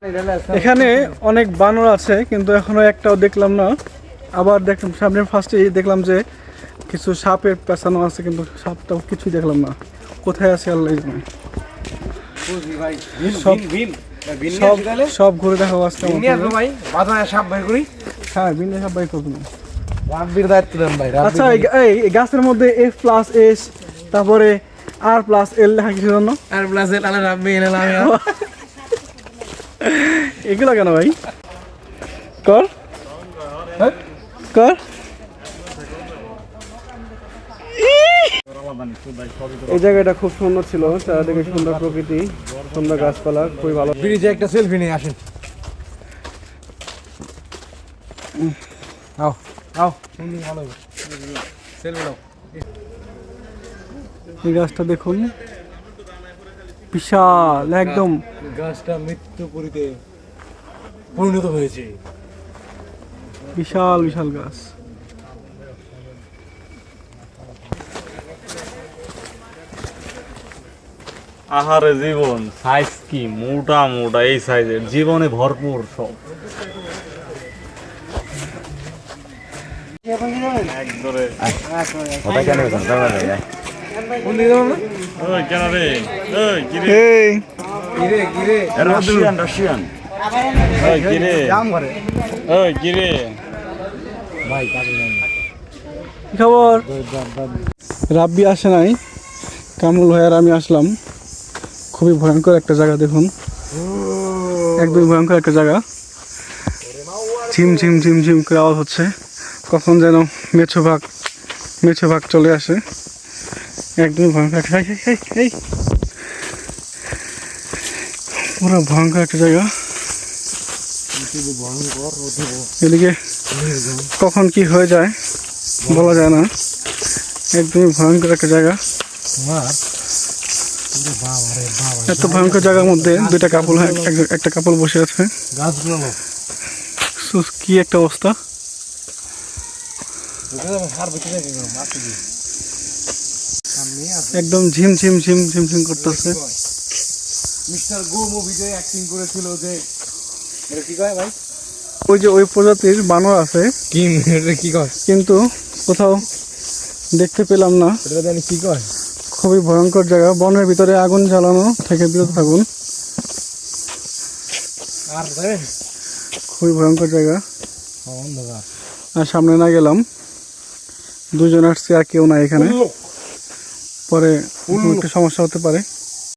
এখানে অনেক বানর আছে কিন্তু এখনো একটাও দেখলাম না। আবার দেখলাম সামনে ফার্স্টেই দেখলাম যে কিছু সাপের পেছানো আছে, কিন্তু সাপটাও কিছুই দেখলাম না। কোথায় আছে আল্লাহ জানে। সব ঘুরে দেখাবো আজকে। হ্যাঁ, বিনে সাপ বাই করবো না। আচ্ছা, এই গাছের মধ্যে F+S তারপরে R+L লেখা কিছু জন্য এগুলো কেন ভাই? কর কর। এই জায়গাটা খুব সুন্দর ছিল, চারিদিকে সুন্দর প্রকৃতি, সুন্দর গাছপালা, খুবই ভালো। ব্রিজে একটা সেলফি নিয়ে আসেন। আও আও ভালো সেলফি নাও। এই গাছটা দেখুন, বিশাল একদম। গাছটা মৃত্যু পরিণত হয়েছে। বিশাল বিশাল গাছ। আহারে জীবন, সাইজ কি মোটা মোটা, এই সাইজের জীবনে ভরপুর সব। কেন রে? খবর? রাব্বি আসে নাই, কামরুল ভাই আর আমি আসলাম। খুবই ভয়ঙ্কর একটা জায়গা, দেখুন একদমই ভয়ঙ্কর একটা জায়গা। ঝিম ঝিম ঝিম ঝিম করে আওয়াজ হচ্ছে, কখন যেন মেছো ভাগ চলে আসে। একদমই ভয়ঙ্কর একটা পুরো ভয়ঙ্কর একটা জায়গা। এদিকে কখন কি হয়ে যায় বলা যায় না, একদমই ভয়ঙ্কর একটা জায়গা। এত ভয়ঙ্কর জায়গার মধ্যে দুইটা কাপল, একটা কাপল বসে আছে। কি একটা অবস্থা। একদম ঝিম ঝিম ঝিম ঝিম ঝিম করতেছে। মিস্টার গো মুভিতে অ্যাক্টিং করেছিল যে, এটা কি কয় ভাই? ওই যে ওই প্রজাতির বানর আছে, কি কয় কিন্তু কোথাও দেখতে পেলাম না। এটা জানি কি কয়। খুবই ভয়ঙ্কর জায়গা, বনের ভিতরে আগুন জ্বালানো থেকে বিরত থাকুন। খুবই ভয়ঙ্কর জায়গা। আর সামনে না গেলাম, দুজন আসছে আর কেউ নাই এখানে, পরে একটু সমস্যা হতে পারে।